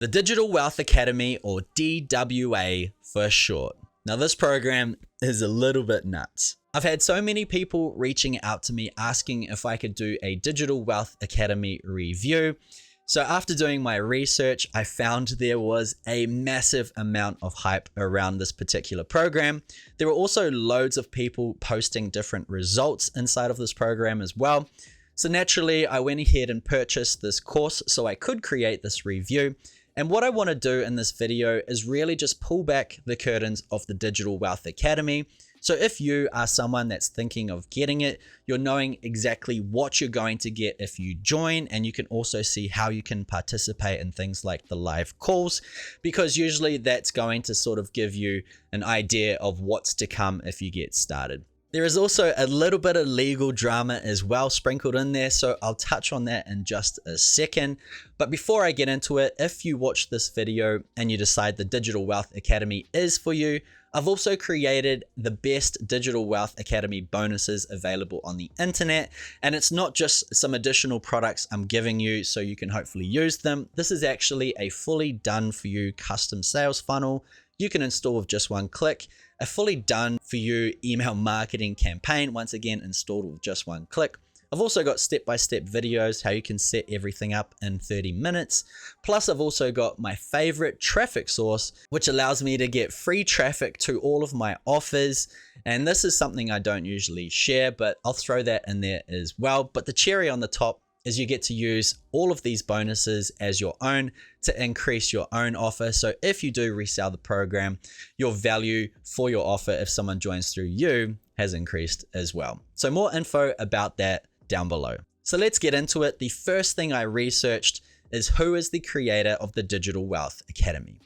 The Digital Wealth Academy, or DWA for short. Now this program is a little bit nuts. I've had so many people reaching out to me asking if I could do a Digital Wealth Academy review. So after doing my research, I found there was a massive amount of hype around this particular program. There were also loads of people posting different results inside of this program as well. So naturally, I went ahead and purchased this course so I could create this review. And what I want to do in this video is really just pull back the curtains of the Digital Wealth Academy. So if you are someone that's thinking of getting it, you're knowing exactly what you're going to get if you join, and you can also see how you can participate in things like the live calls, because usually that's going to sort of give you an idea of what's to come if you get started. There is also a little bit of legal drama as well sprinkled in there, so I'll touch on that in just a second. But before I get into it, if you watch this video and you decide the Digital Wealth Academy is for you, I've also created the best Digital Wealth Academy bonuses available on the internet. And it's not just some additional products I'm giving you so you can hopefully use them. This is actually a fully done for you custom sales funnel you can install with just one click. A fully done for you email marketing campaign, once again installed with just one click. I've also got step-by-step videos how you can set everything up in 30 minutes. Plus I've also got my favorite traffic source, which allows me to get free traffic to all of my offers. And this is something I don't usually share, but I'll throw that in there as well. But the cherry on the top is you get to use all of these bonuses as your own to increase your own offer. So if you do resell the program, your value for your offer, if someone joins through you, has increased as well. So more info about that down below. So let's get into it. The first thing I researched is who is the creator of the Digital Wealth Academy.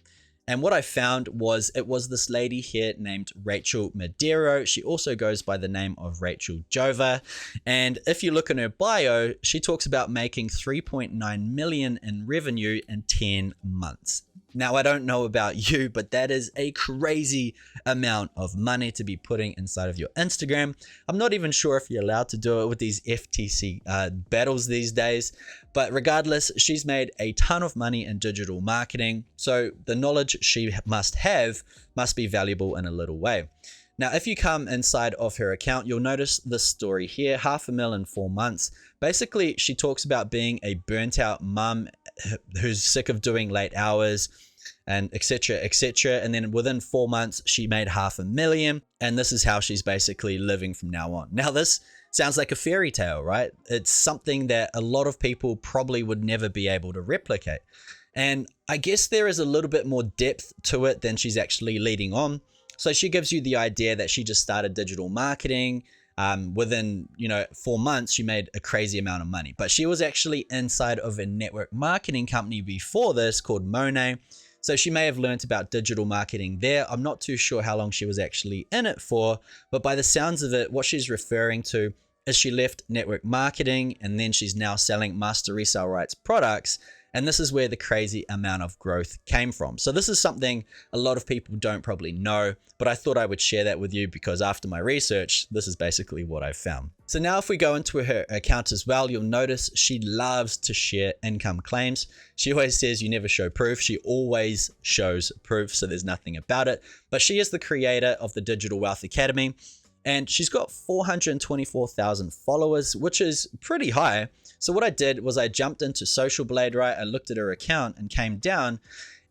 And what I found was it was this lady here named Rachel Medero. She also goes by the name of Rachel Jova. And if you look in her bio, she talks about making 3.9 million in revenue in 10 months. Now, I don't know about you, but that is a crazy amount of money to be putting inside of your Instagram. I'm not even sure if you're allowed to do it with these FTC battles these days. But regardless, she's made a ton of money in digital marketing. So the knowledge she must have must be valuable in a little way. Now, if you come inside of her account, you'll notice this story here, 500,000 in 4 months. Basically, she talks about being a burnt out mum who's sick of doing late hours and etc. etc. And then within 4 months, she made 500,000. And this is how she's basically living from now on. Now, this sounds like a fairy tale, right? It's something that a lot of people probably would never be able to replicate. And I guess there is a little bit more depth to it than she's actually leading on. So she gives you the idea that she just started digital marketing. Within 4 months, she made a crazy amount of money. But she was actually inside of a network marketing company before this called Monet. So she may have learned about digital marketing there. I'm not too sure how long she was actually in it for, but by the sounds of it, what she's referring to is she left network marketing and then she's now selling Master Resell Rights products. And this is where the crazy amount of growth came from. So this is something a lot of people don't probably know, but I thought I would share that with you because after my research, this is basically what I found. So now if we go into her account as well, you'll notice she loves to share income claims. She always says you never show proof. She always shows proof, so there's nothing about it. But she is the creator of the Digital Wealth Academy. And she's got 424,000 followers, which is pretty high. So what I did was I jumped into Social Blade, right? I looked at her account and came down,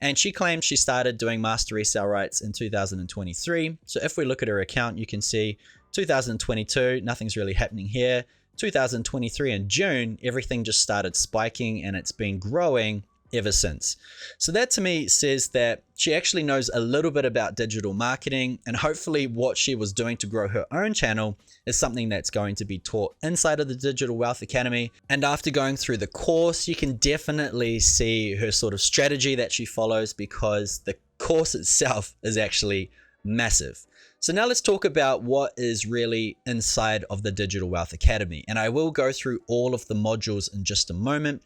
and she claims she started doing Master Resell Rights in 2023. So if we look at her account, you can see 2022, nothing's really happening here. 2023 in June, everything just started spiking and it's been growing ever since. So that to me says that she actually knows a little bit about digital marketing, and hopefully what she was doing to grow her own channel is something that's going to be taught inside of the Digital Wealth Academy. And after going through the course, you can definitely see her sort of strategy that she follows, because the course itself is actually massive. So now let's talk about what is really inside of the Digital Wealth Academy. And I will go through all of the modules in just a moment.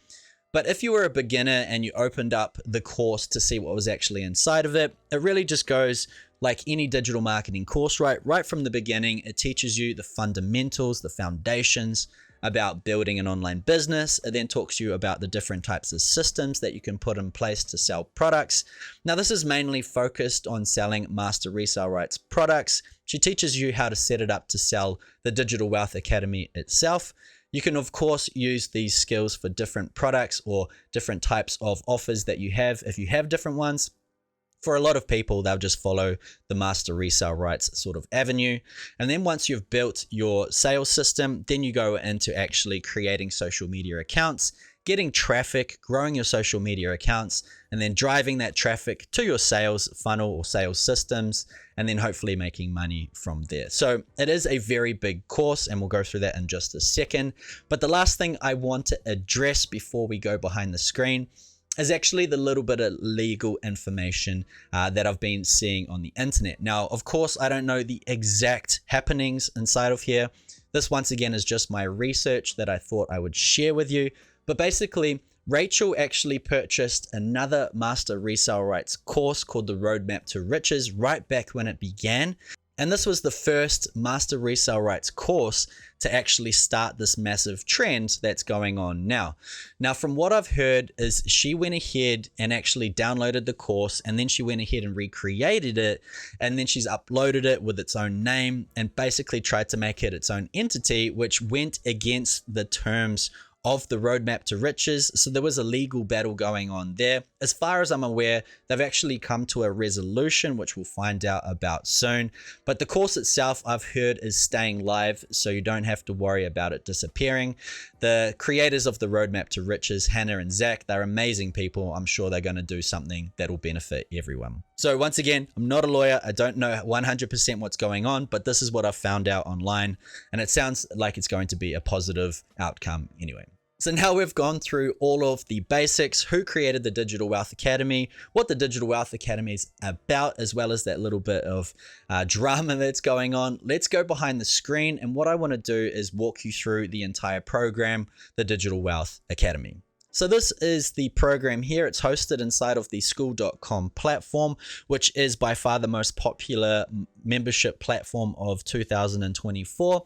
But if you were a beginner and you opened up the course to see what was actually inside of it, it really just goes like any digital marketing course, right? Right from the beginning, it teaches you the fundamentals, the foundations, about building an online business. It then talks to you about the different types of systems that you can put in place to sell products. Now, this is mainly focused on selling Master Resell Rights products. She teaches you how to set it up to sell the Digital Wealth Academy itself. You can, of course, use these skills for different products or different types of offers that you have if you have different ones. For a lot of people, they'll just follow the Master Resell Rights sort of avenue. And then once you've built your sales system, then you go into actually creating social media accounts, getting traffic, growing your social media accounts, and then driving that traffic to your sales funnel or sales systems, and then hopefully making money from there. So it is a very big course, and we'll go through that in just a second. But the last thing I want to address before we go behind the screen is actually the little bit of legal information that I've been seeing on the internet. Now, of course, I don't know the exact happenings inside of here. This, once again, is just my research that I thought I would share with you. But basically, Rachel actually purchased another Master Resell Rights course called the Roadmap to Riches right back when it began. And this was the first Master Resell Rights course to actually start this massive trend that's going on now. Now, from what I've heard is she went ahead and actually downloaded the course, and then she went ahead and recreated it, and then she's uploaded it with its own name and basically tried to make it its own entity, which went against the terms of the Roadmap to Riches. So there was a legal battle going on there. As far as I'm aware, they've actually come to a resolution, which we'll find out about soon. But the course itself, I've heard, is staying live, so you don't have to worry about it disappearing. The creators of the Roadmap to Riches, Hannah and Zach, they're amazing people. I'm sure they're going to do something that will benefit everyone. So once again, I'm not a lawyer. I don't know 100% what's going on, but this is what I've found out online, and it sounds like it's going to be a positive outcome anyway. So now we've gone through all of the basics, who created the Digital Wealth Academy, what the Digital Wealth Academy is about, as well as that little bit of drama that's going on. Let's go behind the screen, and what I want to do is walk you through the entire program, the Digital Wealth Academy. So this is the program here. It's hosted inside of the school.com platform, which is by far the most popular membership platform of 2024.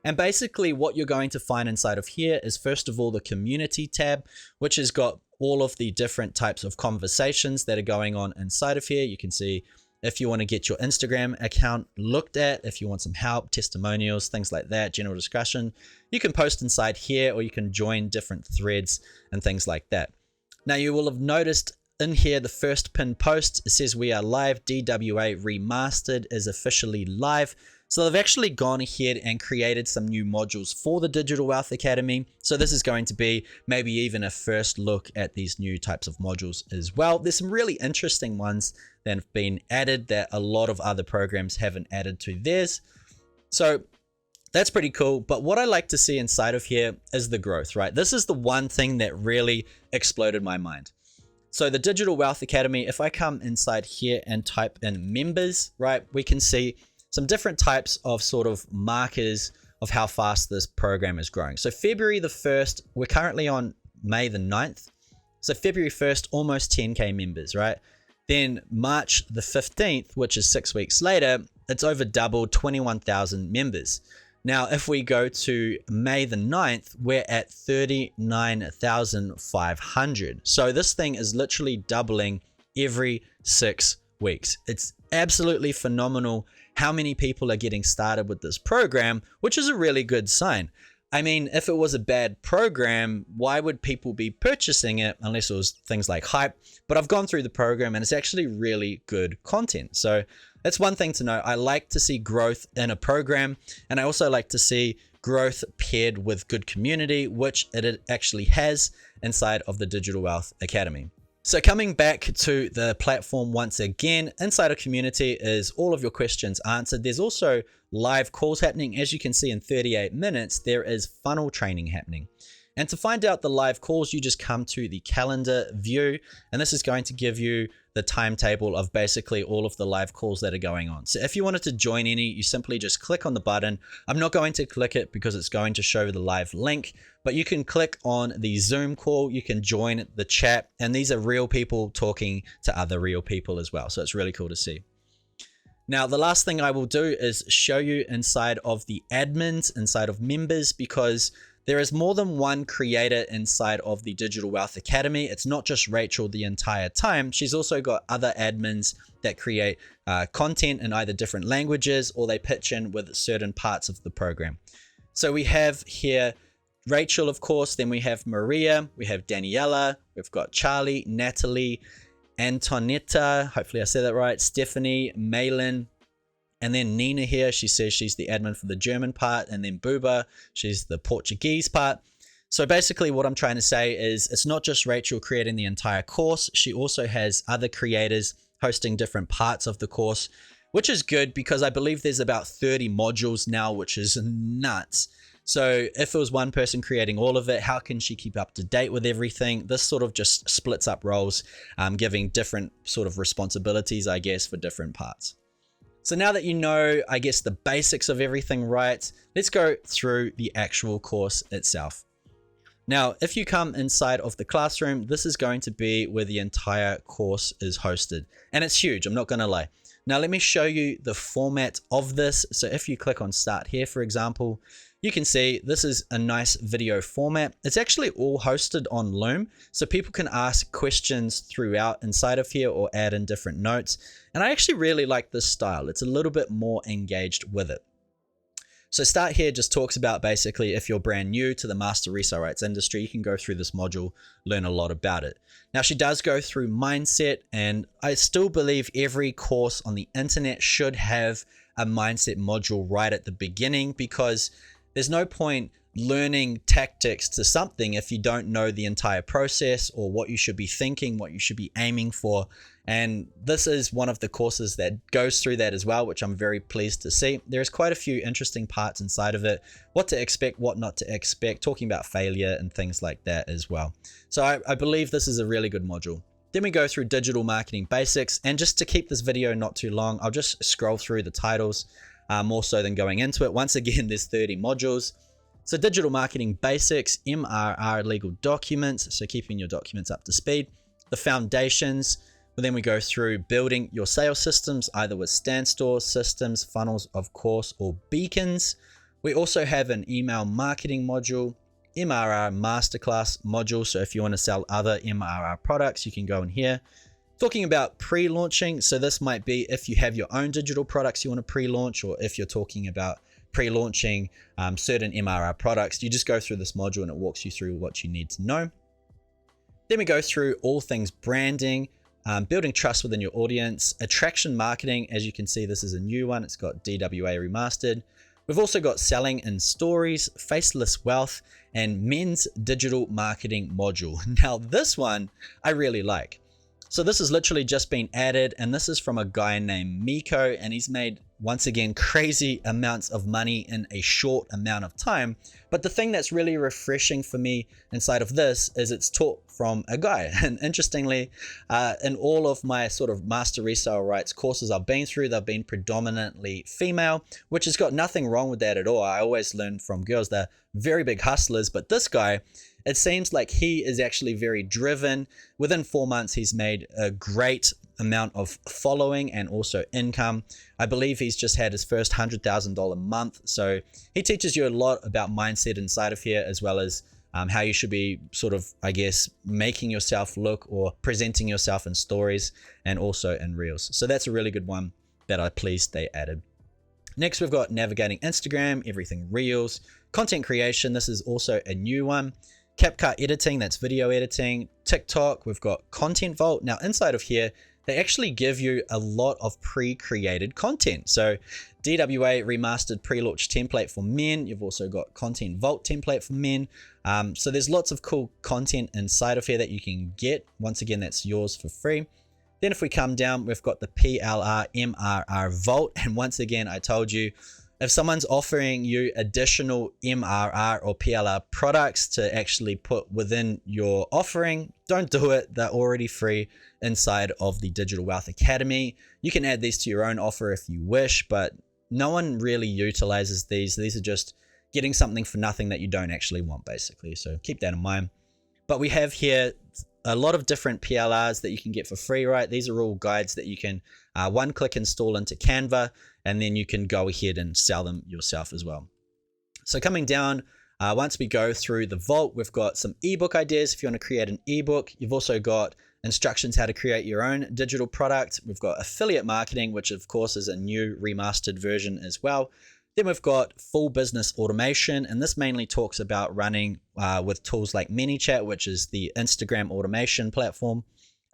And basically what you're going to find inside of here is, first of all, the community tab, which has got all of the different types of conversations that are going on inside of here. You can see if you want to get your Instagram account looked at, if you want some help, testimonials, things like that, general discussion, you can post inside here, or you can join different threads and things like that. Now, you will have noticed in here, the first pinned post, it says we are live. DWA Remastered is officially live. So they've actually gone ahead and created some new modules for the Digital Wealth Academy. So this is going to be maybe even a first look at these new types of modules as well. There's some really interesting ones that have been added that a lot of other programs haven't added to theirs. So that's pretty cool. But what I like to see inside of here is the growth, right? This is the one thing that really exploded my mind. So the Digital Wealth Academy, if I come inside here and type in members, right, we can see some different types of sort of markers of how fast this program is growing. So February the 1st, we're currently on May the 9th. So February 1st, almost 10K members, right? Then March the 15th, which is 6 weeks later, it's over doubled, 21,000 members. Now, if we go to May the 9th, we're at 39,500. So this thing is literally doubling every 6 weeks. It's absolutely phenomenal how many people are getting started with this program, which is a really good sign. I mean, if it was a bad program, why would people be purchasing it unless it was things like hype? But I've gone through the program and it's actually really good content. So that's one thing to know. I like to see growth in a program, and I also like to see growth paired with good community, which it actually has inside of the Digital Wealth Academy. So coming back to the platform once again, inside of community is all of your questions answered. There's also live calls happening. As you can see, in 38 minutes, there is funnel training happening. And to find out the live calls, you just come to the calendar view, and this is going to give you the timetable of basically all of the live calls that are going on. So if you wanted to join any, you simply just click on the button. I'm not going to click it because it's going to show the live link, but you can click on the Zoom call, you can join the chat, and these are real people talking to other real people as well. So it's really cool to see. Now, the last thing I will do is show you inside of the admins, inside of members, because There is more than one creator inside of the Digital Wealth Academy. It's not just Rachel the entire time. She's also got other admins that create content in either different languages, or they pitch in with certain parts of the program. So we have here Rachel, of course, then we have Maria, we have Daniela, we've got Charlie, Natalie, Antonetta, hopefully I said that right, Stephanie, Malin, and then Nina here. She says she's the admin for the German part, and then Buba, she's the Portuguese part. So basically what I'm trying to say is it's not just Rachel creating the entire course. She also has other creators hosting different parts of the course, which is good because I believe there's about 30 modules now, which is nuts. So if it was one person creating all of it, how can she keep up to date with everything? This sort of just splits up roles, giving different sort of responsibilities, I guess, for different parts. So now that you know, I guess, the basics of everything right, let's go through the actual course itself. Now, if you come inside of the classroom, this is going to be where the entire course is hosted. And it's huge, I'm not going to lie. Now, let me show you the format of this. So if you click on start here, for example, you can see this is a nice video format. It's actually all hosted on Loom, so people can ask questions throughout inside of here or add in different notes. And I actually really like this style. It's a little bit more engaged with it. So start here just talks about basically if you're brand new to the Master Resell Rights industry, you can go through this module, learn a lot about it. Now she does go through mindset, and I still believe every course on the internet should have a mindset module right at the beginning, because there's no point learning tactics to something if you don't know the entire process or what you should be thinking, what you should be aiming for. And this is one of the courses that goes through that as well, which I'm very pleased to see. There's quite a few interesting parts inside of it, what to expect, what not to expect, talking about failure and things like that as well. So I believe this is a really good module. Then we go through digital marketing basics, and just to keep this video not too long, I'll just scroll through the titles more so than going into it. Once again, there's 30 modules. So digital marketing basics, MRR legal documents, so keeping your documents up to speed, the foundations. But then we go through building your sales systems, either with standstill systems, funnels, of course, or beacons. We also have an email marketing module, MRR masterclass module. So if you want to sell other MRR products, you can go in here. Talking about pre-launching. So this might be if you have your own digital products you want to pre-launch, or if you're talking about pre-launching certain MRR products, you just go through this module and it walks you through what you need to know. Then we go through all things branding, building trust within your audience, attraction marketing. As you can see, this is a new one. It's got DWA Remastered. We've also got selling in stories, faceless wealth, and men's digital marketing module. Now this one I really like. So this has literally just been added, and this is from a guy named Miko, and he's made, once again, crazy amounts of money in a short amount of time. But the thing that's really refreshing for me inside of this is it's taught from a guy. And interestingly, in all of my sort of Master Resell Rights courses I've been through, they've been predominantly female, which has got nothing wrong with that at all. I always learn from girls. They're very big hustlers, but this guy, it seems like he is actually very driven. Within 4 months, he's made a great amount of following and also income. I believe he's just had his first $100,000 month. So he teaches you a lot about mindset inside of here, as well as how you should be sort of, I guess, making yourself look or presenting yourself in stories and also in reels. So that's a really good one that I'm pleased they added. Next, we've got navigating Instagram, everything reels, content creation. This is also a new one. CapCut editing, that's video editing. TikTok, we've got Content Vault. Now inside of here, they actually give you a lot of pre-created content. So DWA Remastered pre-launch template for men. You've also got Content Vault template for men. So there's lots of cool content inside of here that you can get. Once again, that's yours for free. Then if we come down, we've got the PLR MRR Vault. And once again, I told you, if someone's offering you additional MRR or PLR products to actually put within your offering, don't do it. They're already free inside of the Digital Wealth Academy. You can add these to your own offer if you wish, but no one really utilizes these. These are just getting something for nothing that you don't actually want, basically. So keep that in mind. But we have here a lot of different PLRs that you can get for free, right? These are all guides that you can one-click install into Canva, and then you can go ahead and sell them yourself as well. So coming down, Once we go through the vault, we've got some ebook ideas if you want to create an ebook. You've also got instructions how to create your own digital product. We've got affiliate marketing, which of course is a new remastered version as well. Then we've got full business automation, and this mainly talks about running with tools like ManyChat, which is the Instagram automation platform.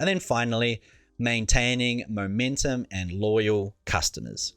And then finally, maintaining momentum and loyal customers.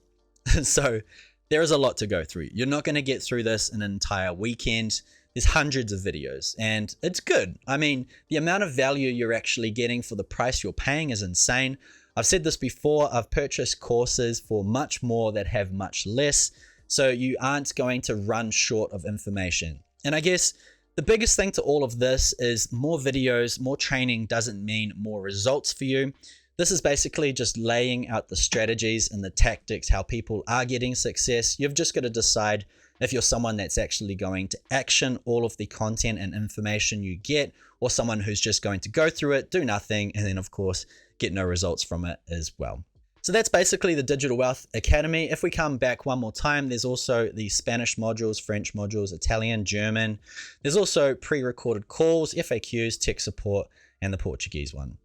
So there is a lot to go through. You're not going to get through this in an entire weekend. There's hundreds of videos and it's good. I mean, the amount of value you're actually getting for the price you're paying is insane. I've said this before, I've purchased courses for much more that have much less. So you aren't going to run short of information. And I guess the biggest thing to all of this is more videos, more training doesn't mean more results for you. This is basically just laying out the strategies and the tactics, how people are getting success. You've just got to decide if you're someone that's actually going to action all of the content and information you get, or someone who's just going to go through it, do nothing, and then of course, get no results from it as well. So that's basically the Digital Wealth Academy. If we come back one more time, there's also the Spanish modules, French modules, Italian, German. There's also pre-recorded calls, FAQs, tech support, and the Portuguese one.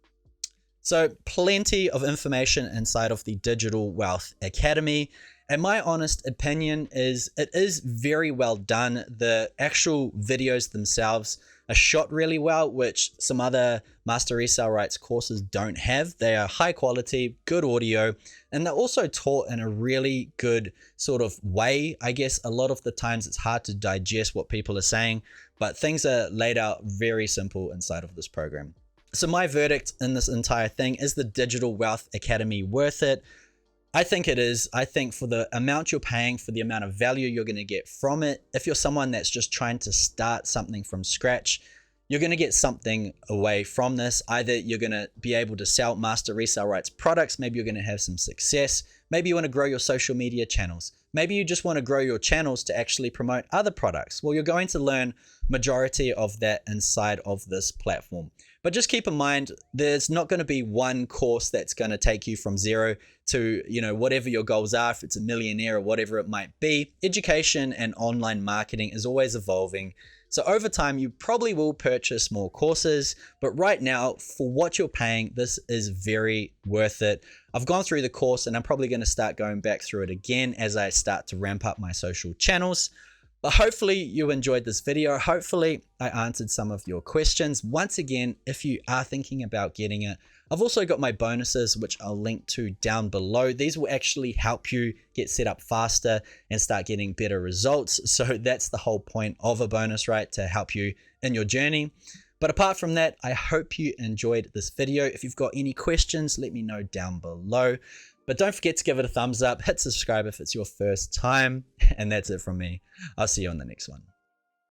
So plenty of information inside of the Digital Wealth Academy. And my honest opinion is it is very well done. The actual videos themselves are shot really well, which some other Master Resell Rights courses don't have. They are high quality, good audio, and they're also taught in a really good sort of way. I guess a lot of the times it's hard to digest what people are saying, but things are laid out very simple inside of this program. So my verdict in this entire thing, is the Digital Wealth Academy worth it? I think it is. I think for the amount you're paying, for the amount of value you're going to get from it, if you're someone that's just trying to start something from scratch, you're going to get something away from this. Either you're going to be able to sell Master Resell Rights products, maybe you're going to have some success, maybe you want to grow your social media channels, maybe you just want to grow your channels to actually promote other products. Well, you're going to learn majority of that inside of this platform. But just keep in mind, there's not going to be one course that's going to take you from zero to, whatever your goals are, if it's a millionaire or whatever it might be. Education and online marketing is always evolving. So over time, you probably will purchase more courses, but right now, for what you're paying, this is very worth it. I've gone through the course and I'm probably going to start going back through it again as I start to ramp up my social channels. But hopefully you enjoyed this video. Hopefully I answered some of your questions. Once again, if you are thinking about getting it, I've also got my bonuses, which I'll link to down below. These will actually help you get set up faster and start getting better results. So that's the whole point of a bonus, right? To help you in your journey. But apart from that, I hope you enjoyed this video. If you've got any questions, let me know down below. But don't forget to give it a thumbs up, hit subscribe if it's your first time, and that's it from me. I'll see you on the next one.